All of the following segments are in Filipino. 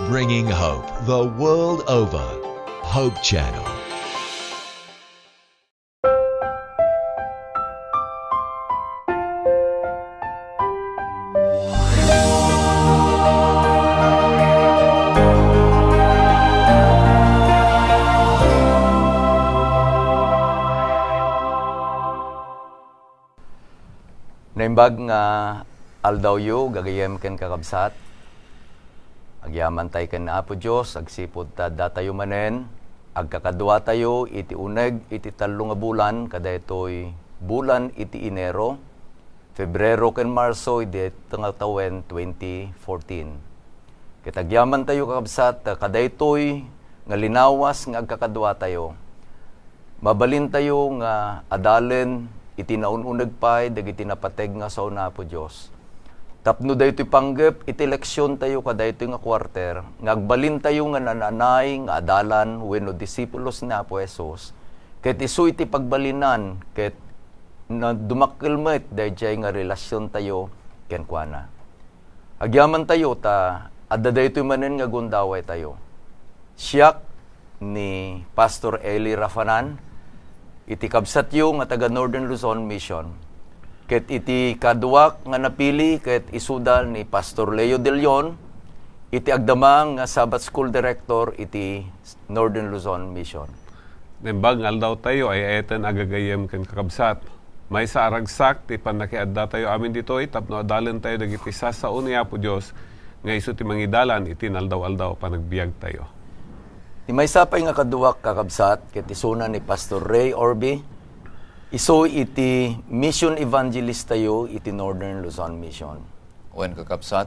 Bringing hope the world over. Hope Channel. Naimbag nga aldaw yu, gagayem ken kakabsat. Agyaman tayo ken na Apo Diyos, agsipod ta datayo manen, agkakadwa tayo, iti uneg, iti talo nga bulan, kada ito'y bulan iti Enero, Febrero ken Marso, iti nga tawen 2014. Kitagyaman tayo kakabsat, kada ito'y nga linawas nga agkakadwa tayo. Mabalin tayo nga adalen, iti naununag pa'y, dagiti napateg nga sa una po Diyos. Tapno da ito'y panggap, iti leksyon tayo kada ito'y nga kwarter, ngagbalin tayo nga nananay, nga adalan, wenno disipulos na po Jesus, ket isu iti pagbalinan, ket na dumakilmet, dahil nga relasyon tayo, ken kuana. Agyaman tayo, adda da ito'y manen nga gundaway tayo. Siyak ni Pastor Eli Rafanan, iti kabsat yu nga taga Northern Luzon Mission. Ket iti kaduak nga napili ket isudal ni Pastor Leo De Leon, iti agdamang nga Sabbath School Director iti Northern Luzon Mission. Nembag aldaw tayo ay etan agagayem ken kakabsat. May sa aragsak ti panakiadda tayo amin ditoy tapno adalan tayo dagiti sasaon niya po Dios nga isu ti mangidalan iti naldaw-aldaw panagbiag tayo. Ti may sapay nga kaduak kakabsat, ket isuna ni Pastor Ray Orby, iso iti mission evangelist tayo, iti Northern Luzon Mission. Wen kakabsat,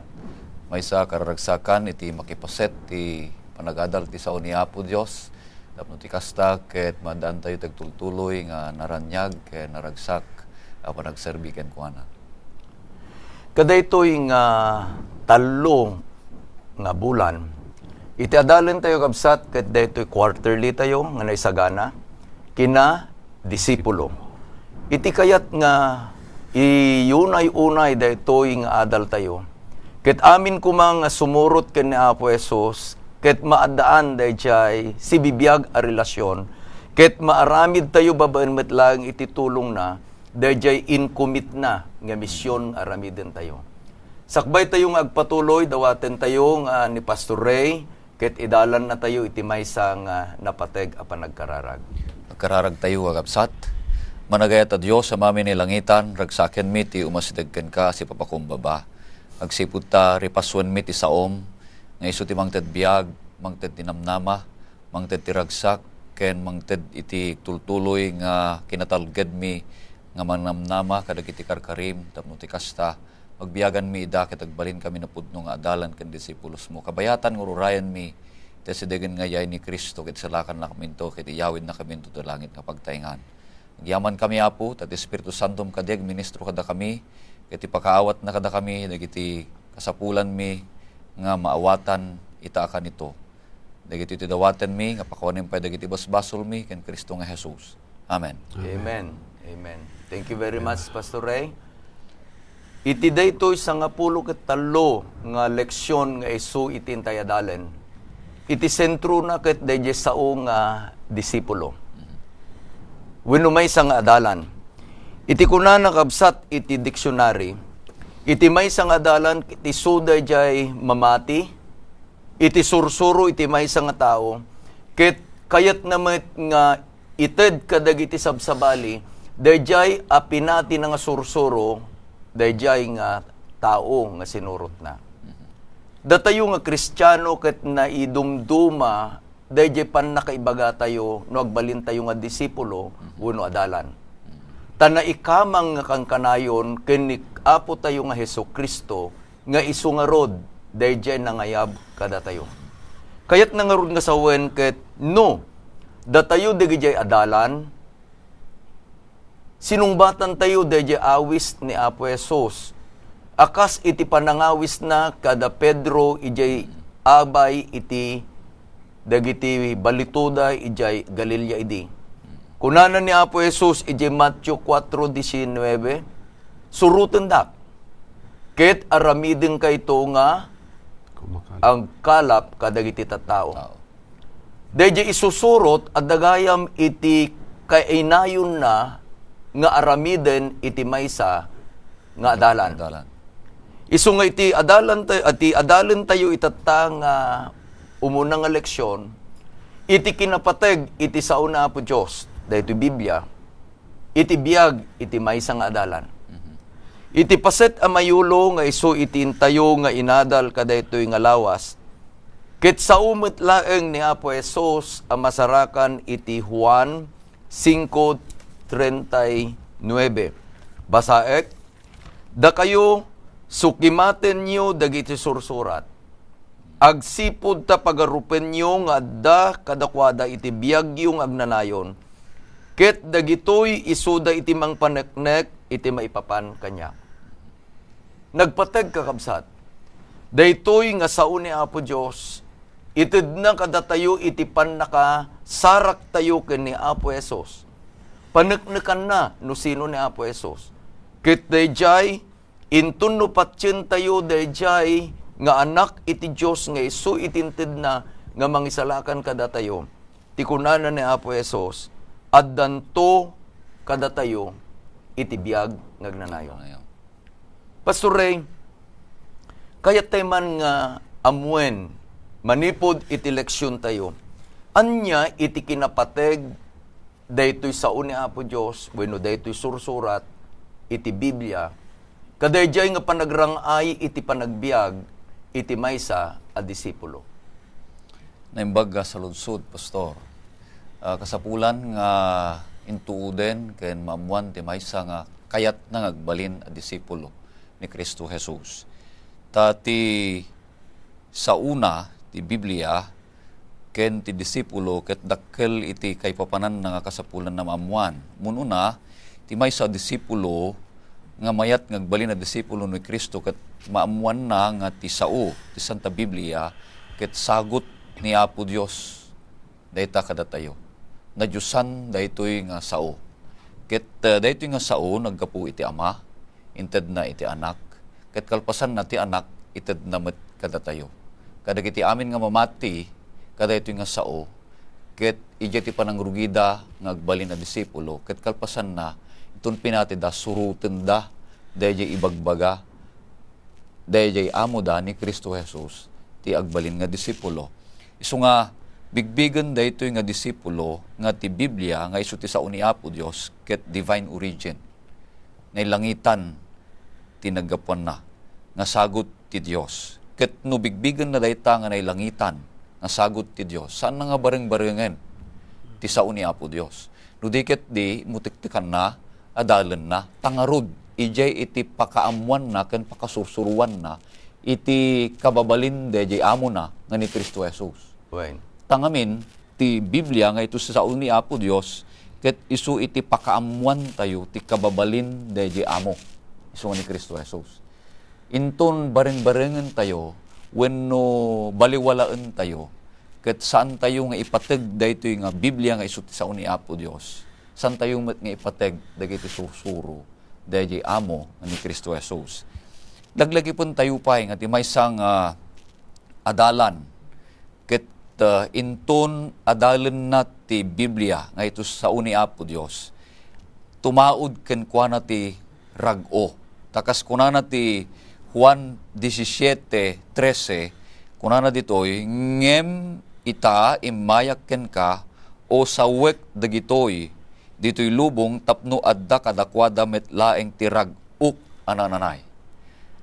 may sa karagsakan, iti makipaset, ti panagadal ti sao ni Apo Diyos, tapno ti kasta, ket madaan tayo tagtultuloy, nga naranyag, ket naragsak, panagserbi ken kuana. Kada ito'y nga talo nga bulan, iti adalan tayo kabsat, ket daytoy quarterly tayo, nga naisagana, kina disipulo. Iti kayat nga, iyunay-unay daytoy nga adal tayo. Ket amin kumang sumurot ken ni Apo Jesus, ket maadaan dayjay si bibiyag a relasyon, ket maaramid tayo babaen met lang iti tulong na, dayjay incommit na nga misyon aramiden tayo. Sakbay tayo nga agpatuloy, dawaten tayo nga ni Pastor Ray, ket idalan na tayo iti maysa nga napateg a panagkararag. Nagkararag tayo kakabsat, managayat a Diyos sa mami ni langitan, ragsaken mi ti umasidagken ka si papakumbaba. Agsipud ta ripaswan mi ti saom, nga isu ti mangted biag, mangted tinamnama, mangted ti ragsak, ken mangted iti tultuloy nga kinatalged mi nga manamnama kadagiti karkarim tapno ti kasta. Magbiyagan mi ida ket agbalin kami napudno nga adalan ken disipulos mo. Kabayatan nga rurayan mi iti sidegen nga yay ni Kristo ket salakan na kami to ket iyawid na kami to langit nga pagtaingan. Agyaman kami Apo tat Espiritu Santo kadeg ministro kada kami ket ipakaawat na kada kami dagiti kasapulan mi nga maawatan ita kanito. Dagiti tidawaten mi nga pakawanen pay dagiti basbasol mi ken Kristo nga Jesus. Amen. Amen. Amen. Thank you very much, Pastor Ray. Iti daytoy sa nga pulo ket talo nga leksyon nga isu iti intayadalen. Iti sentro na ket dayjay sao nga disipulo. Wenno may nga adalan. Iti kuna nakabsat iti dictionary. Iti may nga adalan iti isu dayjay mamati. Iti sursuro iti may nga tao. Ket kayat na met nga ited kadagiti sabsabali dayjay apinati nga sursuro dayjay nga tao nga sinurot na. Datayo nga Kristiyano ket naidumduma dayjay pan nakaibaga tayo no agbalin tayo nga disipulo wenno adalan. Tana ikamang nga kangkanayon ken ni Apo tayo nga Hesukristo nga isu nga rod dayjay nangayab kada tayo. Kayat nangarod nga sawen ket no datayo dayjay adalan sinungbatan tayo dayjay awis ni Apo Jesus. Akas iti panangawis na kada Pedro ijay abay iti dagiti balituda ijay Galilea idi. Kunanan ni Apo Jesus ijay Matthew 4:19 suruten dak. Ket aramiden kayto nga ang kalap kadagiti tattao. Tao. Dahil isusurot at dagayam iti kainayon na nga aramiden iti maysa nga adalan. Dalan. Isu nga iti adalan tayo itata nga umunang nga leksyon, iti kinapateg iti sauna po Diyos, dahil iti Biblia, iti biyag iti maysa nga adalan. Iti paset a mayulo nga isu iti intayo nga inadal kada ito'y nga lawas, ket sa umit laeng ni Apo Jesus ang masarakan iti Juan 5:39. Basaek, da kayo sukimaten nyo dagiti sursurat. Agsipod ta pagarupen nyo nga da kadakwada iti biyag yung agnanayon. Ket dagitoy isuda iti mangpaneknek iti maipapan kanya. Nagpateg kakabsat. Daytoy nga sao ni Apo Diyos, itid na kadatayo iti pan nakasarak tayo ken ni Apo Jesus. Paneknekan na no sino ni Apo Jesus. Ket dayjay intun no patyen tayo dayjay nga anak iti Diyos nga isu itintid na nga mangisalakan kadatayo. Ti kunana ni Apo Jesus, addanto kadatayo iti biyag ngagnanayon. Pastor Ray, kayat tayo man nga amuen, manipod iti leksyon tayo, anya iti kinapateg, daytoy sao ni Apo Diyos, bueno daytoy sursurat, iti Biblia, kadayjay nga panagrangay iti panagbiag, iti maysa a disipulo. Naimbag sa lunsod, Pastor. Kasapulan nga intuuden ken maamuan ti maysa nga kayat na ngagbalin a disipulo ni Kristo Jesus. Tati sa una ti Biblia ken ti disipulo ket dakkel iti kaypapanan nga kasapulan na maamuan. Mununa ti maysa a disipulo nga mayat ngagbalin a disipulo ni Kristo ket maamuan na nga ti sao ti Santa Biblia ket sagot ni Apo Dios dayta kadatayo. Nadyusan daytoy nga sao. Ket daytoy nga sao naggapu iti Ama, inted na iti Anak. Ket kalpasan na ti Anak ited na met kadatayo. Kadagiti amin nga mamati kadaytoy nga sao. Ket ija ti panangrugida nga agbalin a disipulo. Ket kalpasan na itun pinati da suruten da dayjay ibagbaga dayjay amo da ni Kristo Jesus ti agbalin nga disipulo. Isu nga bigbigan daytoy nga disipulo nga ti Biblia nga isu ti sao ni Apo Dios ket divine origin. Nailangitan ti naggapuan na nga sagot ti Dios. Ket no bigbigan na dayta nga nailangitan nga sagot ti Dios. Saan na nga bareng-barengen ti sao ni Apo Dios. No diket di mutiktikan na adalan na tangarod ijay iti pakaamuan na ken pakasursuruan na iti kababalin dayjay amo na nga ni Kristo Jesus. Bueno. Tangamin ti Biblia nga ito sa sao ni Apo Dios ket isu iti pakaamuan tayo ti kababalin dayjay amo isu ni Kristo Jesus. Inton bareng-barengen tayo wenno baliwalaan tayo ket saan tayo nga ipateg daytoy nga Biblia nga isu ti sao ni Apo Dios. Saan tayo met nga ipateg dagiti sursuro dayjay amo ni Kristo Jesus. Daglagi pun tayo pay nga ti maysa nga adalan ket inton adalan na ti Biblia nga ito sa uni Apo Dios tumaod ken kuana ti rag-o takas kunana ti Juan 17:13 kunana ditoy ngem ita imayak ken ka o sawek dagitoy ditoy lubong tapno adda kadakwada met laeng ti rag-ok anananay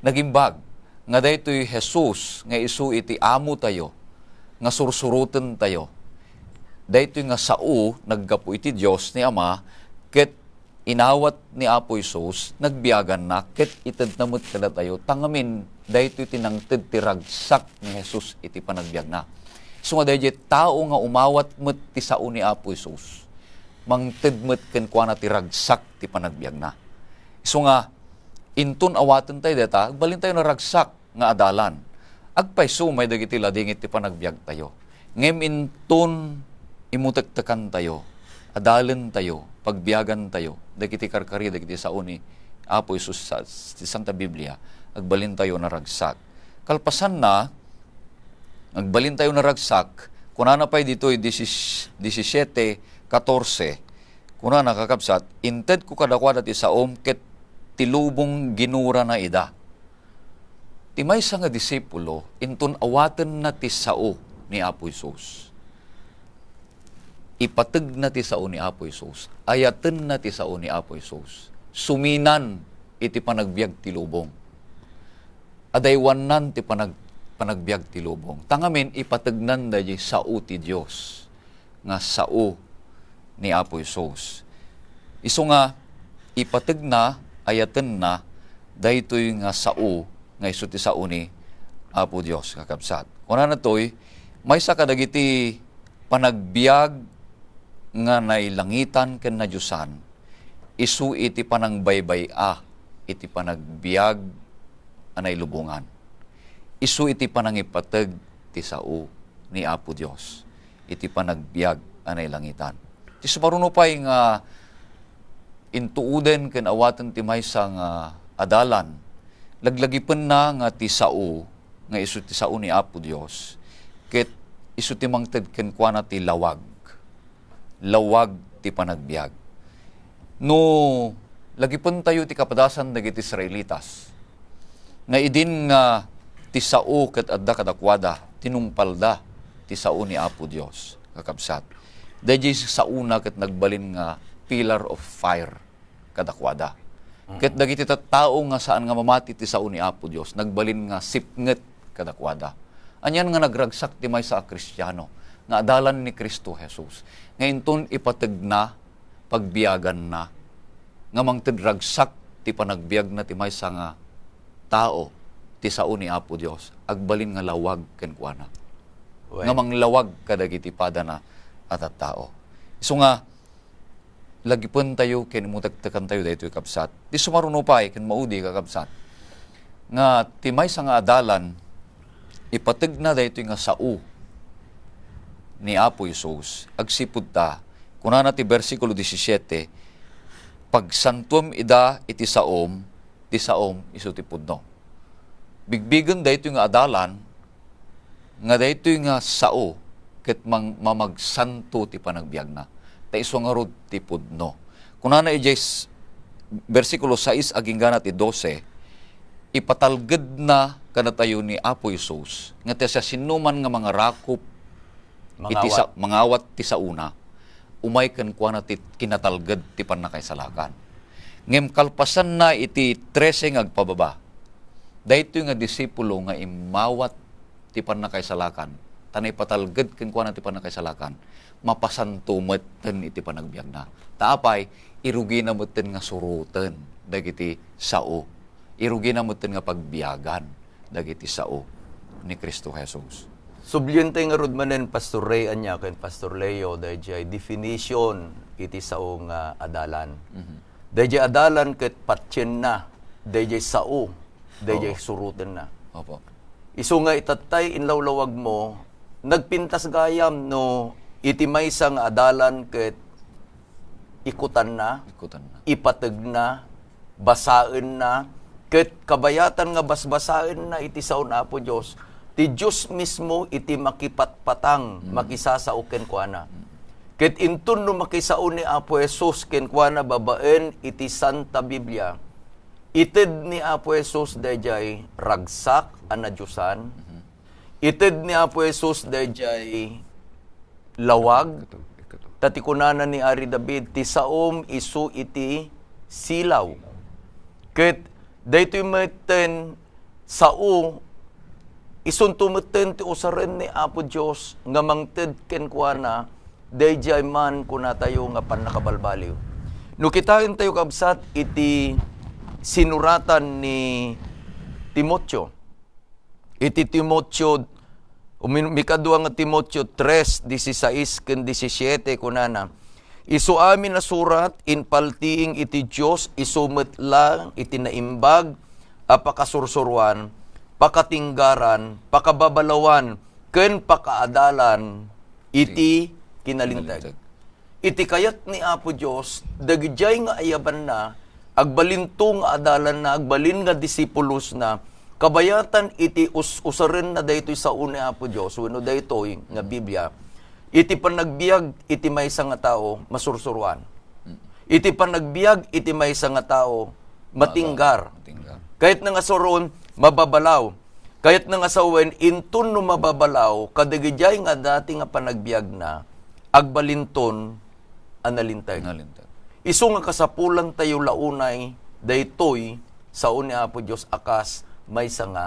nagimbag nga daytoy Jesus nga isu iti amo tayo nga sursuruten tayo. Daytoy nga sao naggapu iti Dios ni Ama ket inawat ni Apo Isus nagbiagan na ket ited namut kada tayo tangamin daytoy tinangted ti ragsak ni Jesus iti panagbiag na. So nga dayjay tao nga umawat met ti sao ni Apo Isus mangted met ken kuana ti ragsak ti panagbiag na. So nga inton awaten tayo deta balin tayo na ragsak nga adalan. Agpayso may dagiti ladingit ti panagbiag tayo. Ngem inton imutektekan tayo, adalan tayo, pagbiagan tayo, dagiti karkari, dagiti sao ni Apo Isus sa Santa Biblia, agbalin tayo na ragsak. Kalpasan na, Nagbalin tayo na ragsak, kunana pa'y dito'y 17:14, kunana kakabsat, inted ko kadakwada ti saom ket tilubong ginura na ida. Ti maysa nga disipulo, inton awaten na ti sao ni Apo Isus. Ipateg na ti sao ni Apo Isus. Ayaten na ti sao ni Apo Isus. Suminan iti panagbiag ti lubong. Adaywanan ti panagbiag ti lubong. Tangamin ipategnan da di sao ti Dios nga sao ni Apo Isus. Isu nga ipateg na ayaten na daytoy nga sao nga isu ti sao ni Apo Dios kakabsat. Kuna na toy maysa kadagiti panagbiag nga nailangitan ken nadyusan isu iti panangbaybay iti panagbiag anay lubungan. Isu iti panangipateg ti sao ni Apo Dios. Iti panagbiag anay langitan. Ti sumarunupay nga intuuden ken awaten ti maysa nga adalan. Laglagipen na nga ti sao nga isu ti sao ni Apo Dios. Ket isu ti mangted ken kuana ti lawag. Lawag ti panagbiag. No lagipon tayo ti kapadasan dagiti Israelitas. Nga idin nga ti sao ket adda kadakwada tinumpalda ti sao ni Apo Dios kakabsat. Dayjay sauna ket nagbalin nga pillar of fire kadakwada. Ket dagiti tattao nga saan nga mamati ti sao ni Apo Dios nagbalin nga sipnget kadakwada. Anyan nga nagragsak ti maysa a Kristiyano nga adalan ni Kristo Jesus. Ngayinton ipateg na pagbiagan na nga mangted ragsak ti panagbiag na ti maysa nga tao ti sao ni Apo Dios agbalin nga lawag ken kuana. Nga manglawag kadagiti padana at tao. So nga lagipon tayo ken mutagtakan tayo daytoy kabsat. Di sumarunupay ken maudi kakabsat. Nga ti maysa nga adalan ipateg na daytoy nga sao ni Apo Isus. Agsipud ta kunana ti bersikulo 17 pagsantuam ida iti saom ti saom isu ti pudno. Bigbigan daytoy nga adalan nga daytoy nga sao ket mamagsanto ti panagbiag na. Ta isu nga rod ti pudno. Kunana ijay bersikulo 6 aging gana ti 12 ipatalged na kanatayo ni Apo Isus nga ti sa sinuman nga mga rakop iti sa mangawat ti sauna umay ken kuana ti kinatalged ti pannakaisalakan. Ngem kalpasan na iti 13 agpababa. Daytoy nga disipulo nga imawat ti pannakaisalakan, tanay patalged ken kuana ti pannakaisalakan, mapasanto metten iti panagbiag na. Taapay irugi na metten nga suruten dagiti sao. Irugi na metten nga pagbiagan dagiti sao ni Kristo Jesus. Subliyente nga rod manen Pastor Ray anya ken Pastor Leo dayjay definition iti sao nga adalan. Dayjay adalan ket patyen na, dayjay sao, dayjay suruten na. Opo. Isu nga itatay inlawlawag mo, nagpintas gayam no iti maysa nga adalan ket ikutan na, ipateg na, basaen na, ket kabayatan nga basbasaen na iti sao na Apo Dios. Ti Diyos mismo iti makipatpatang makisasao ken kuana. Ket intun no makisao ni Apo Jesus ken kuana babaen iti Santa Biblia. Ited ni Apo Jesus dayjay ragsak ana Diyosan. Ited ni Apo Jesus dayjay lawag. Tatikunana ni Ari David ti saom isu iti silaw. Ket daytoy metten sao isun tumeten ti usaren ni Apo Dios nga mangted ken kuana dayjay man kuna tayo nga pannakabalbaliw. No kitain tayo kabsat iti sinuratan ni Timoteo. Iti Timoteo mikadua nga Timoteo 3:16 ken 17 kunana. Isu amin na surat inpaltiing iti Dios isumetlang iti naimbag apakasursuruan pakatinggaran, pakababalawan, ken pakaadalan, iti kinalintag. Iti kayat ni Apo Dios dagijay nga ayaban na, agbalinto nga adalan na, agbalin nga disipulos na, kabayatan iti usaren na daytoy sa uni Apo Dios wenno daytoy nga Biblia, iti panagbiag iti maysa nga tao masursuruan. Iti panagbiag iti maysa nga tao matinggar. Kahit nga soron mababalaw. Kahit nga sawen intun no mababalaw kadagijay nga dati nga panagbiag na agbalinton analintag. Isu nga kasapulan tayo launay daytoy sa uni Apo Dios akas maysa nga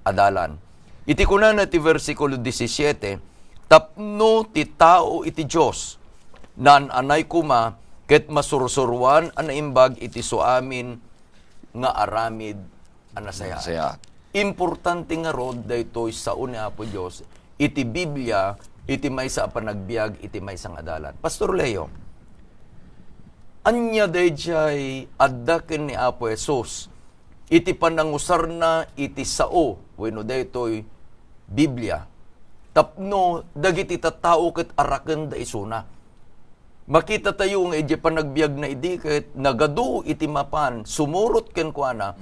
adalan. Iti kunan ti versikulo 17, tapno ti tao iti Dios nan anay kuma ket masursuruan an imbag iti suamin nga aramid anasaya. Importante nga rod daytoy sa uni Apo Dios iti Biblia iti maysa a panagbiag iti maysa nga adalan. Pastor Leo, anya dayjay adda ken ni Apo Jesus iti panangusar na iti sao wenno daytoy Biblia tapno dagiti tattao ket araken da isuna. Makita tayo nga iti panagbiag na idi ket nagadu iti mapan sumurot ken kuana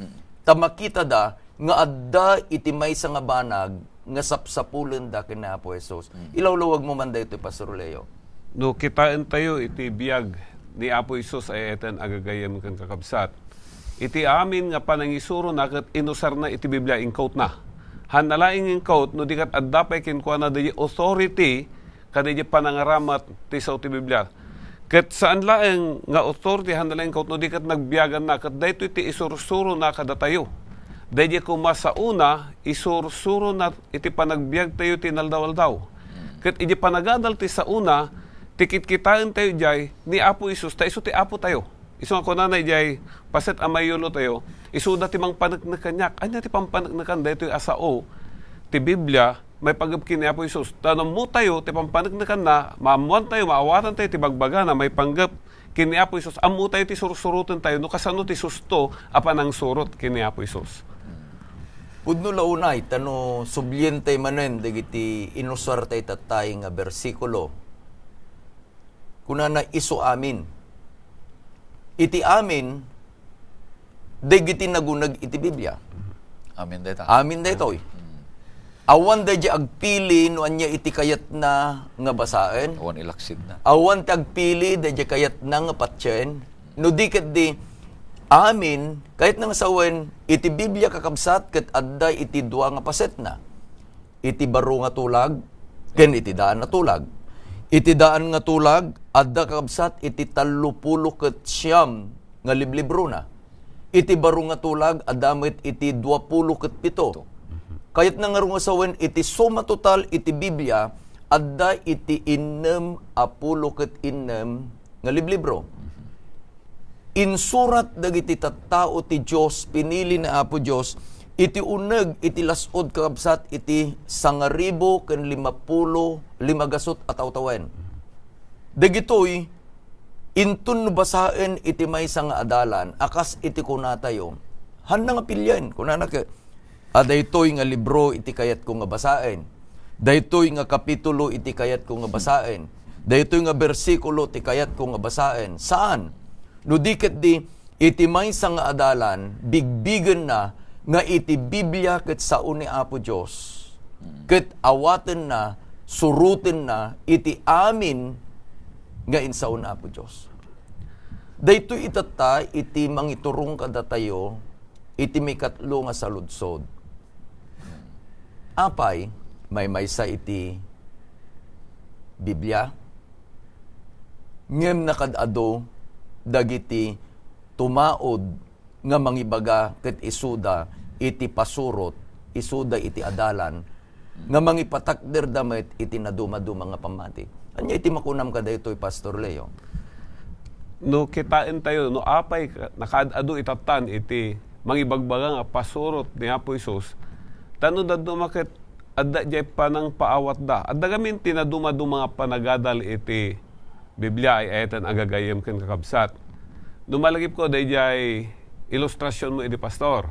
ta makita da nga adda iti maysa nga banag nga sapsapulen da ken ni Apo Jesus. Ilawlawag mo man daytoy Pastor Leo. No kitaan tayo iti biag ni Apo Isus ay etan agagayam kan kakabsat. Iti amin nga panangisuro na kat inusar na iti Biblia in-quote na. Hanalaing in-quote no di kat addapay kinkuha na di authority kada di panangaramat ti sa iti Biblia. Kat saan laeng nga authority hanalaing in-quote no di kat nagbiagan na kat dayto iti isursuro na kada tayo. Dahil kumasauna isursuro na iti panagbiag tayo tinaldaw-aldaw. Kat iti panagadal ti sa una tikit kitaan tayo jay ni Apo Isus ta isu ti Apo tayo. Isu nga kunanay jay paset amayulo tayo isuda ti mang panagnakanyak anya ti pampanagnakan daytoy asao ti Biblia may pagabkin ni Apo Isus tanong mo tayo ti pampanagnakan na maamuan tayo maawatan tayo ti bagbaga na may panggap kini Apo Isus amu tayo ti sursurutan tayo no kasano ti susto apan ang surot kini Apo Isus. Pudno launay tano subliente manen dagiti inusar tay tatay nga bersikulo kunana isu amin. Iti amin dagiti nagunag iti Biblia. Amin dayta. Amin daytoy. Awan daydi agpili no anya iti kayat na nga basaen. Awan ilaksid na. Awan ti agpili daydi kayat na nga patyen. No di ket di amin kahit nga sawen iti Biblia kakabsat ket adda iti dua nga paset na. Iti baro nga tulag ken iti daan nga tulag. Iti daan nga tulag, adda kakabsat, iti 39 nga liblibro na. Iti baro nga tulag, adamit iti 27. Kayat na nga rungasawen, iti suma total, iti Biblia, adda iti 6 nga liblibro. Insurat dagiti tattao ti Dios pinili na Apo Dios iti uneg iti lasod kakabsat iti 1,050 gasot at awtawen. Dagitoy intun basaen iti maysa nga adalan akas iti kunatayo. Handa nga pilyan kunana ke daytoy nga libro iti kayat ko nga basaen. Daytoy nga kapitulo iti kayat ko nga basaen. Daytoy nga bersikulo iti kayat ko nga basaen. Saan? No diket di iti maysa nga adalan bigbigen na nga iti Biblia ket sao ni Apo Dios ket awaten na surutin na iti amin nga insao na Apo Dios. Daytoy itata iti mangiturong kada tayo iti mikatlo nga saludsod. Apay may maysa iti Biblia ngem nakadado dagiti tumaod nga mangibaga ket isuda iti pasurot isuda iti adalan nga mangipatakder damet iti naduma-duma nga pamati. Anya iti makunam ka daytoy Pastor Leo? No kitain tayo no apay nakadado itatan iti mangibagbaga nga pasurot ni Apo Isus tano daddo maket adda jay panang paawat da adda gamin tinaduma-duma nga panagadal iti Biblia ay etan agagayem ken kakabsat. Numalagip ko dayjay ilustrasyon mo iti pastor.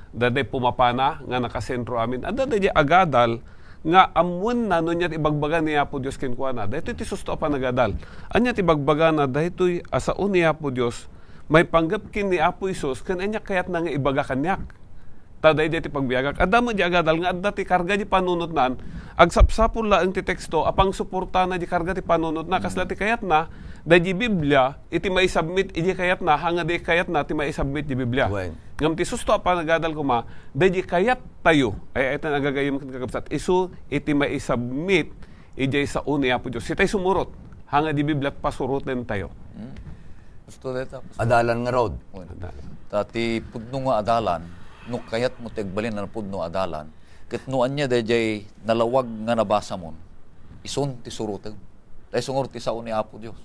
Daday pumapana nga nakasentro amin. Adda dayjay agadal nga amun na no niya ibagbaga ni Apo Dios ken kuana. Daytoy ti susto pa nagadal. Anya ti bagbaga na daytoy asaon ni Apo Dios may panggap kin ni Apo Isus ken anya kayat na nga ibaga kanyak. taday di ti pagbiagak. Adda mo di agadal nga adda ti karga di panunod nan, agsapsapon laeng ti teksto, apang suporta na di karga ti panunod na, kasla ti kayat na, day di Biblia, iti maisubmit, iti kayat na, hanga di kayat na, ti maisubmit di Biblia. Well. Ngam ti susto pa nagadal ko ma, day di kayat tayo, ay ito nagagayam kakabsat, isu iti maisubmit, iti sa unia po Diyos. Itay sumurot, hanga di Biblia pasurutin tayo. Gusto dito. Adalan nga road. Tati pudno nga adalan, no kayat mo tigbalin na pudno adalan, ket noan niya dayjay nalawag nga nabasa mon, ison ti suruteng. Dahil sungor ti sao ni Apo Diyos.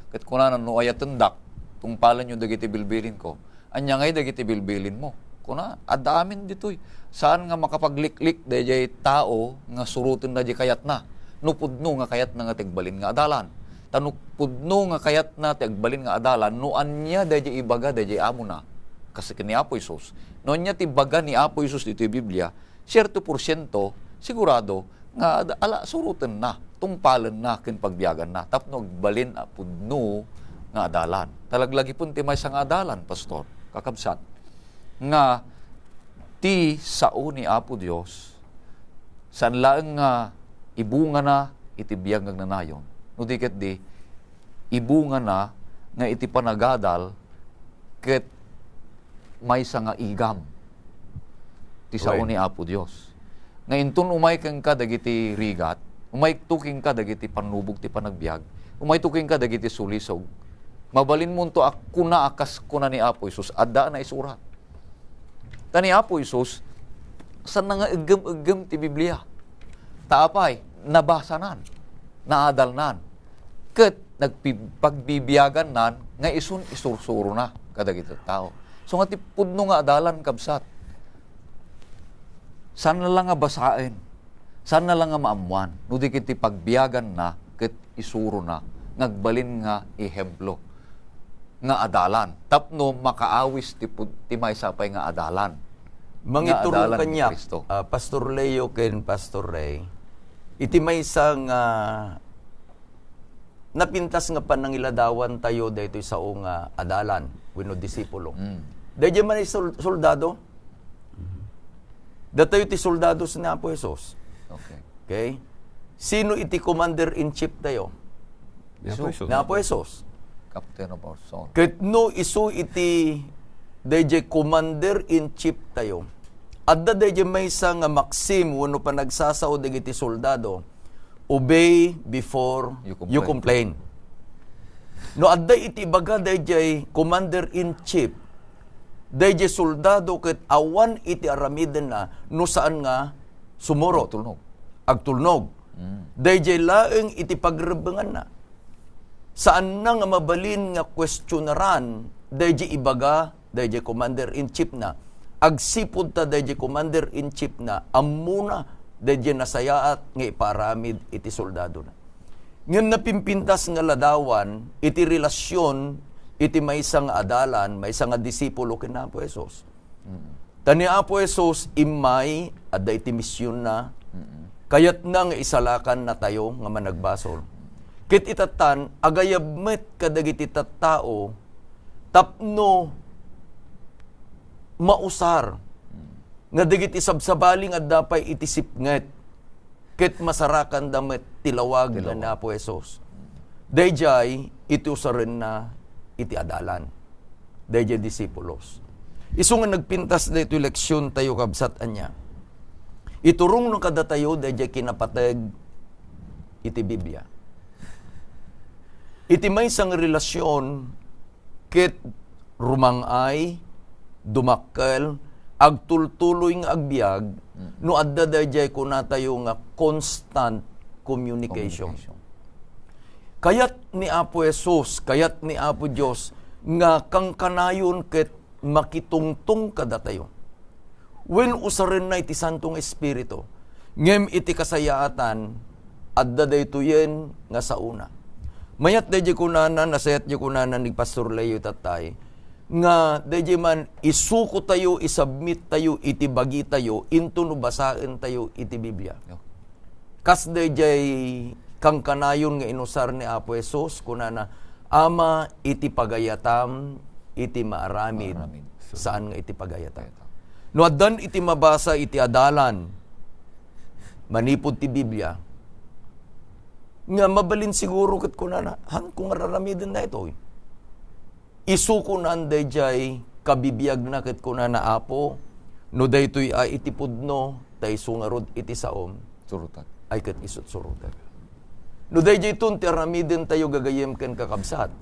Ket kunanan no ayatendak, tungpalan yung dagiti bilbilin ko, anya ngay dagiti bilbilin mo. Kuna, adamin ditoy. Saan nga makapagliklik dayjay tao nga suruten na di kayat na, no pudno nga kayat na nga tigbalin nga adalan. Tanupudno nga kayat na tigbalin nga adalan, noan niya dayjay ibaga dayjay amo na. Kasi ni Apo Isus, noon niya tibaga ni Apo Isus dito yung Biblia, 7% sigurado nga ala suruten na, tungpalan na, kin pagbiyagan na, tapno agbalin pudno nga adalan. Talaglagi pun ti may sang adalan, Pastor, kakabsat, nga ti sao ni Apo Dios, saan laeng nga ibunga na iti biyag ng nanayon, no diket di, ibunga na nga iti panagadal, ket may nga igam ti sao ni Apo Dios. Ngayon tun umay kang ka dagiti rigat, umay tuking ka dagiti panubog ti panagbiag, umay tuking ka dagiti sulisog, mabalin mo to kuna akas kuna ni Apo Isus, adda na isurat. Tani Apo Isus, saan nga igam ti Biblia? Taapay, nabasanan, naadalnan, ket nagpagbibiyagan nan, nga isun isursuro na kadagiti tao. So nga tipudno nga adalan kabsat. Saan na lang nga basain? Saan na lang nga maamuan? No di kiti pagbiyagan na, ket isuro na, ngagbalin nga ihemplo, nga adalan. Tapno makaawis ti may sapay nga adalan. Mangituro kanya, Pastor Leo ken Pastor Ray, iti may isang napintas nga panangiladawan tayo dito sa nga adalan, wenno disipulo. Dahil man soldado, datayo ti soldado sa Apo Jesus. Okay? Sino iti commander-in-chief tayo? Na Apo Jesus. Captain of our soul. Ket no isu iti dayjay commander-in-chief tayo. Adda dayjay may isa nga maxim wenno pa nagsasao dagiti soldado, obey before you complain. No adda iti baga dayjay commander-in-chief, dayjay soldado ket awan iti aramiden na no saan nga sumurot, agtulnog. Dayjay laeng iti pagrebengan na. Saan na nga mabalin nga questionaran, dayjay ibaga, dayjay commander-in-chief na, agsipod ta dayjay commander-in-chief na, amuna dayjay nasayaat nga iparamid iti soldado na. Ngayon napimpintas nga ladawan, iti relasyon, iti may isang adalan, may isang disipulo kina Apo Jesus. Tani Apo Jesus, imay, adda iti misyon na, kayat na nga isalakan na tayo nga managbasol. Kit itatan, agayabmet kadagiti tattao, tapno mausar, nga dagiti sabsabaling at dapay iti sipnget, kit masarakan damet tilawag na Apo Jesus. Dayjay, iti usarin na iti adalan. Dayjay disipulos. Isu nga nagpintas na ito leksyon tayo kabsatan niya. Iturong nung kada tayo, dayjay kinapateg iti Biblia. Iti may isang relasyon, kit rumangay, dumakkel, agtultuloy nga agbiag, no adda dayjay ko na tayo nga constant communication. Kayat ni Apo Jesus, kayat ni Apo Diyos, nga kang kanayon ket makitungtong kada tayo. When usarin na iti Santong Espiritu, ngem iti kasayaatan, adda daytoyen nga sa una. Mayat dayjay kunanan, nasayat dayjay kunanan ni Pastor Leo tatay, nga dayjay man isuko tayo, isubmit tayo, iti bagi tayo, into no basaen tayo iti Biblia. Kas dayjay kang kanayon nga inusar ni Apo Jesus, kunana, ama iti pagayatam, iti maaramid, saan nga iti pagayatam. No addan iti mabasa iti adalan, manipod ti Biblia, nga mabalin siguro kat kunana, han kung raramidin na ito. Isuko na anday jay kabibiyag na kat kunana apo, no daytoy ay itipudno, tay sungarod iti saom, Surutan. ay kat isot surutan. No dayjay tun ti aramidin tayo gagayem ken kakabsat.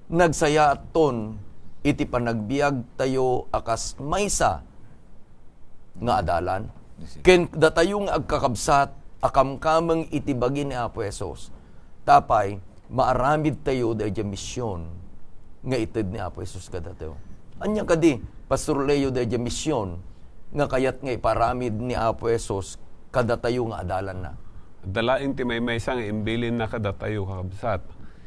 Nagsaya at ton, iti panagbiag tayo akas maysa nga adalan. Ken datayo nga agkakabsat, akamkamang itibagi ni Apo Esos. Tapay, maaramid tayo dayjay misyon nga ited ni Apo Esos kada tayo. Anya kadi, Pastor Leo dayjay misyon nga kayat nga iparamid ni Apo Esos kada tayo nga adalan na. Dalaing ti may nga imbilin na kadatayo kakabsat.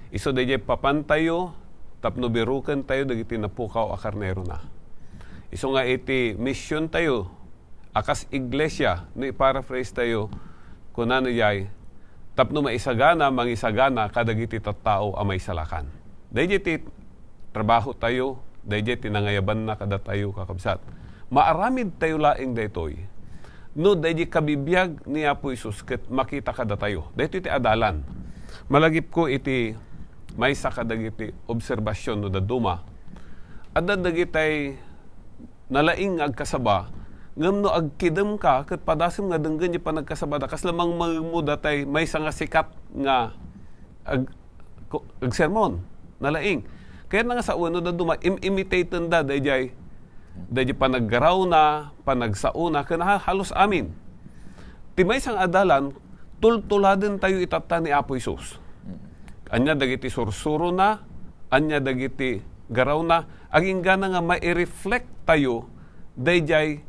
Iso dayjay papantayo, tapno birukan tayo dagiti napukaw a karnero na. Iso nga iti mission tayo, akas iglesia, no i-paraphrase tayo, kunano yay, tapno maisagana, mangisagana, kadagiti tattao a may salakan. Dayjay ti trabaho tayo, dayjay tinangayaban na kadatayo kakabsat. Maaramid tayo laing daytoy. No, dahil kabibiyag ni Apo Isus, makita kada tayo. Dahil iti adalan. Malagip ko iti may sakadagiti obserbasyon no daduma. At dadagitay nalaing agkasaba, ngam no agkidem ka, kat padasim nga denggan yung panagkasaba, kas lamang magmudatay may nga sikat nga agsermon, nalaing. Kaya na nga sa uwan no daduma, imitate da, dahil panaggaraw na, panagsauna, kaya halos amin. Timay sang adalan, tultuladin tayo itata ni Apo Isus. Anya dagiti sursuro na, anya dagiti garaw na, aging gana nga mai-reflect tayo, dayjay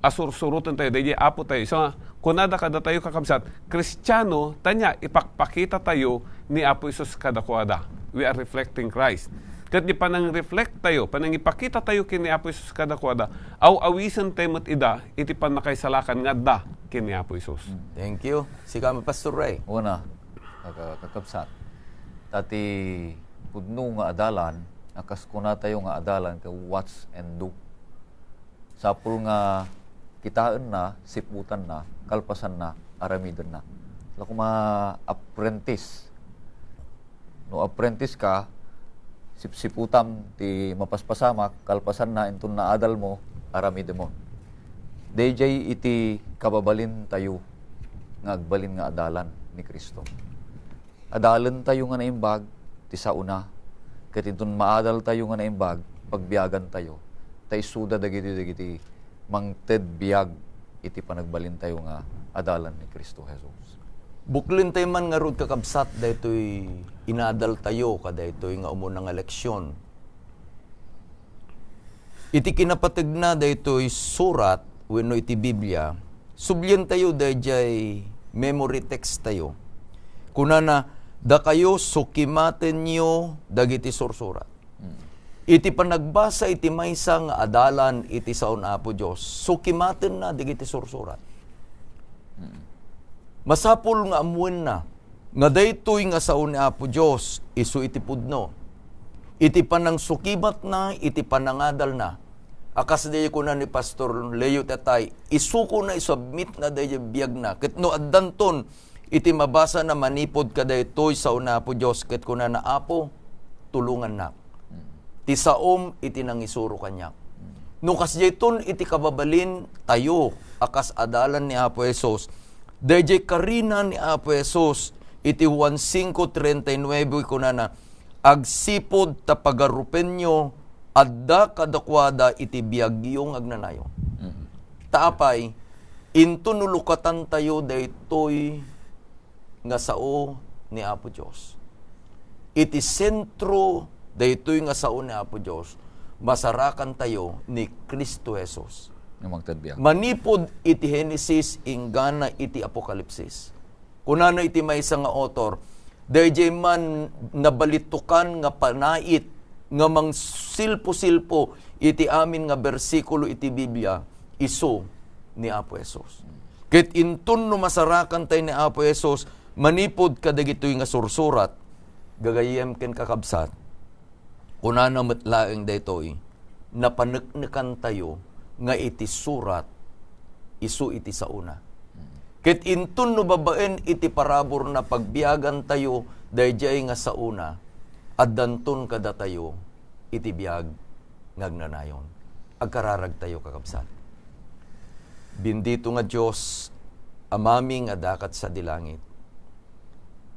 asursurutan tayo, dayjay Apo tayo. So nga, kunada kada tayo kakabsat, Kristiyano, tanya, ipakpakita tayo ni Apo Isus kadakwada. We are reflecting Christ. Kat di panang reflect tayo, panang ipakita tayo kini Apo Isus kadakwada, aw awisan tayo mat ida, iti pan nakaisalakan nga da kini Apo Isus. Thank you. Sika Pastor Ray. Una, kakabsat. Tati, pudno nga adalan, akas kuna tayo nga adalan, ka watch and do. Sapul nga kitaan na, siputan na, kalpasan na, aramidan na. Sala kuma apprentice. No apprentice ka, sipsiputam ti mapaspasamak, kalpasan na intun na adal mo, aramid mo. Dayjay iti kababalin tayo, nga agbalin nga adalan ni Kristo. Adalan tayo nga naimbag, ti sauna, kat intun maadal tayo nga naimbag, pagbiagan tayo, tay suda dagiti mangted biag, iti panagbalin tayo nga adalan ni Kristo Jesus. Buklin tayo man nga rod kakabsat, daytoy inadal tayo, kadaytoy nga umunang eleksyon. Iti kinapatag na daytoy surat, wenno iti Biblia, sublyan tayo dayjay memory text tayo. Kunana, da kayo sukimaten nyo dagiti sursurat. Iti panagbasa iti maysa nga adalan iti saon Apo Dios, sukimaten na dagiti sursurat. Masapul nga amuin na, nga daytoy nga saon ni Apo Dios, isu iti pudno. Iti panang sukimat na, iti panangadal na. Akas dayo ko na ni Pastor Leo Tatay, isuko na isubmit na dayo biyag na. Ket no addanton, iti mabasa na manipod ka daytoy saon ni Apo Dios, ket ko na Apo, tulungan na. Ti saom, iti nangisuro kanya. No kasjayton, iti kababalin tayo, akas adalan ni Apo Esos, dayjay karina ni Apo Jesus, iti 1:5:39 ko na agsipod tapagarupen nyo, adda kadakwada iti biagyong agnanayo. Taapay, intunulukatan tayo daytoy nga sao ni Apo Diyos. Iti sentro daytoy nga sao ni Apo Diyos, masarakan tayo ni Kristo Jesus. Manipod iti Genesis, ingana iti Apokalipsis. Kunana iti maysa nga author, dayjay man nabalitukan nga panait, nga mang silpo-silpo, iti amin nga bersikulo iti Biblia, iso ni Apo Jesus. Ket intun no masarakan tayo ni Apo Jesus, manipod kadagitoy nga sursurat, gagayem ken kakabsat, kunana metlaeng daytoy, napaneknekan tayo, nga iti surat isu iti sauna. Ket intun no babaen iti parabor na pagbiagan tayo dayjay nga sauna at danton kada tayo iti biag ngagnanayon. Agkararag tayo kakabsat. Bendito nga Dios amami nga dakat sa dilangit.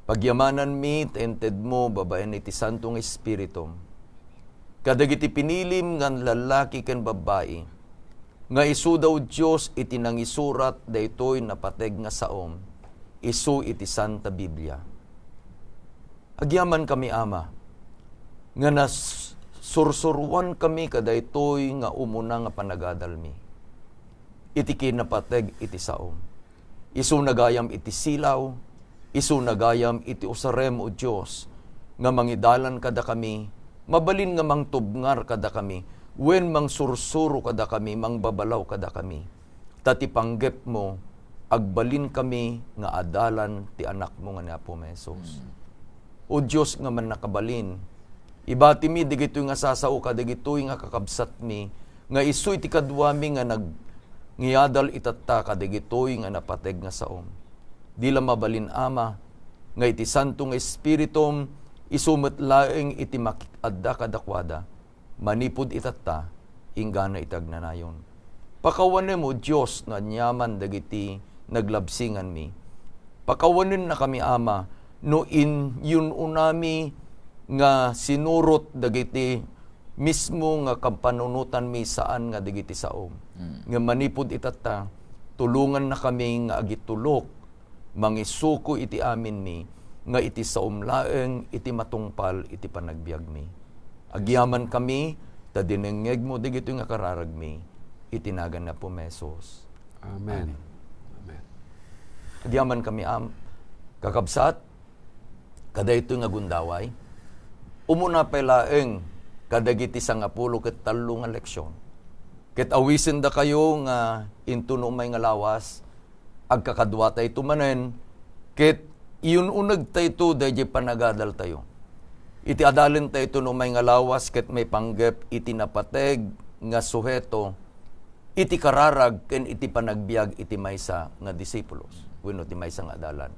Pagyamanan mi tented mo babaen iti santong espiritu. Kadagiti pinilim nga lalaki ken babae nga isu daw Dios iti nangisurat daytoy napateg nga saom isu iti Santa Biblia. Agyaman kami ama nga sursuruan kami kadaytoy nga umuna nga panagadalmi. Iti kinapateg iti saom. Isu nagayam iti silaw, isu nagayam iti usarem o Dios nga mangidalan kada kami, mabalin nga mangtubngar kada kami, wen mang sursuro kada kami, mang babalaw kada kami. Tati panggep mo, agbalin kami nga adalan ti anak mo nga ni Apo Mesos. O Diyos nga man nakabalin, ibati mi digitoy nga sasao ka, digitoy nga kakabsat mi, nga isu iti kadwami nga ngiyadal itatta ka, digitoy nga napateg nga saom. Dila mabalin ama, nga iti santong espiritum, isumot laeng iti makikadda kadakwada, manipod itatta, inggana itagnanayon. Pakawanin mo, Diyos, na nyaman dagiti naglabsingan mi. Pakawanin na kami, Ama, no yun unami nga sinurot dagiti mismo nga kampanunutan mi saan nga dagiti saom. Nga manipod itatta, tulungan na kami nga agitulok, mangisuko iti amin mi, nga iti saom laeng, iti matungpal, iti panagbiag mi. Agyaman kami, ta dinengeg mo, digito nga kararag mi, itinagan na po Mesos. Amen. Amen. Agyaman kami, kakabsat, kada ito nga gundaway, umuna palaeng, kadagiti sang apulo ket talo nga leksyon. Ket awisin da kayo nga intuno may nga lawas, agkakadwa tayo tumanen, ket iyon unag tayo dahil panagadal tayo. Iti adalin tayo ito may nga lawas, ket may panggep, iti napateg nga suheto, iti kararag, ken iti panagbiag, iti maysa nga disipulos. Wino, iti maysa nga adalan.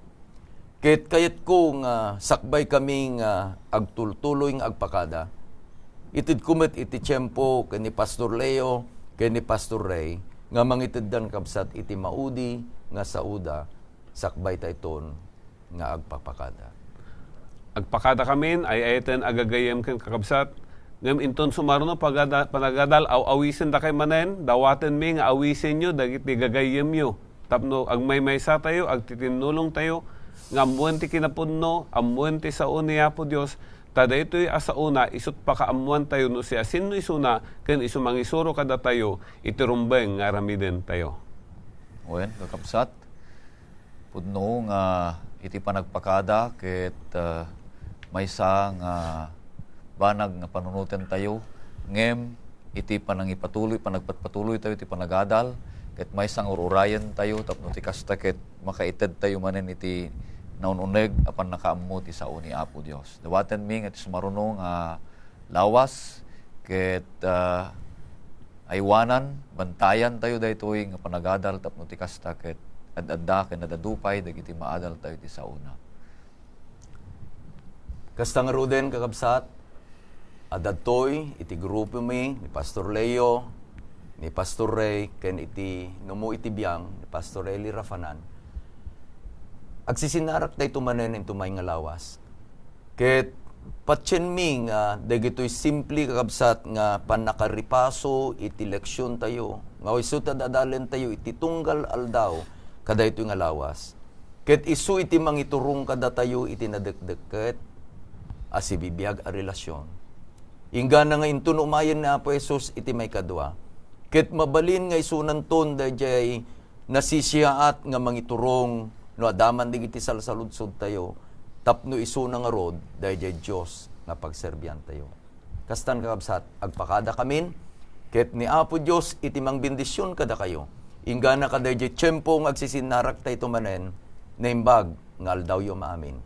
Ket kayat ko nga sakbay kami nga agtultuloy nga agpakada, itid kumet iti tiyempo, ken ni Pastor Leo, ken ni Pastor Ray, nga mangitiddan kabsat iti maudi, nga sauda, sakbay tayo nga agpapakada. Agpakada kamin ay ayeten agagayem ken kakabsat ngem inton sumaruno panagadal awisen da kay manen dawaten mi nga awisen nyo dagiti gagayem nyo tapno agmaymaysa tayo agtitinulong tayo nga ammuan ti kinapunno ammuan ti saon ni Apo Dios tada ito'y asauna isut pakaamuan tayo no siya sinno isuna ken isu mangisuro kada tayo itirumbeng nga aramiden tayo. Wen kakabsat pudno nga iti panagpakada ket maysa nga banag nga panunutan tayo ngem iti panagpatuloy tayo iti panagadal ket maysa nga ururayan tayo tapno ti kasta ket makaited tayo manen iti naununeg apan nakaammo ti sao ni Apo Dios. Dawaten mi nga iti sumaruno nga lawas ket aywanan bantayan tayo daytoy nga panagadal tapno ti kasta ket adda ken nadadupay dagiti maadal tayo ti sauna. Kastang Ruden, kakabsat, adadtoy, iti grupo mi, ni Pastor Leo, ni Pastor Ray, ken iti, numo iti biyang, ni Pastor Eli Rafanan. Agsisinarak tayo tumanen in tumay nga lawas. Ket, patsen mi nga, dagito'y simple kakabsat nga panakaripaso, iti leksyon tayo. Nga isuta dadalen tayo, iti tunggal aldaw, kada ito nga lawas. Ket isu iti mangiturong kada tayo, iti nadekdeket, asibibiyag a relasyon. Ingga na nga intun umayan na Apo Jesus iti may kadwa. Ket mabalin nga isunan ton dayjay nasisiyaat nga mangiturong no adaman digiti salsaludsod tayo tapno isuna nga rod dayjay Dios nga pagserbian tayo. Kastan kakabsat agpakada kamin ket ni Apo Dios iti mangbendisyon kada kayo. Ingga na kadayjay tiyempo nga agsisinarak tayo tumanen na imbag nga aldaw yo maamin.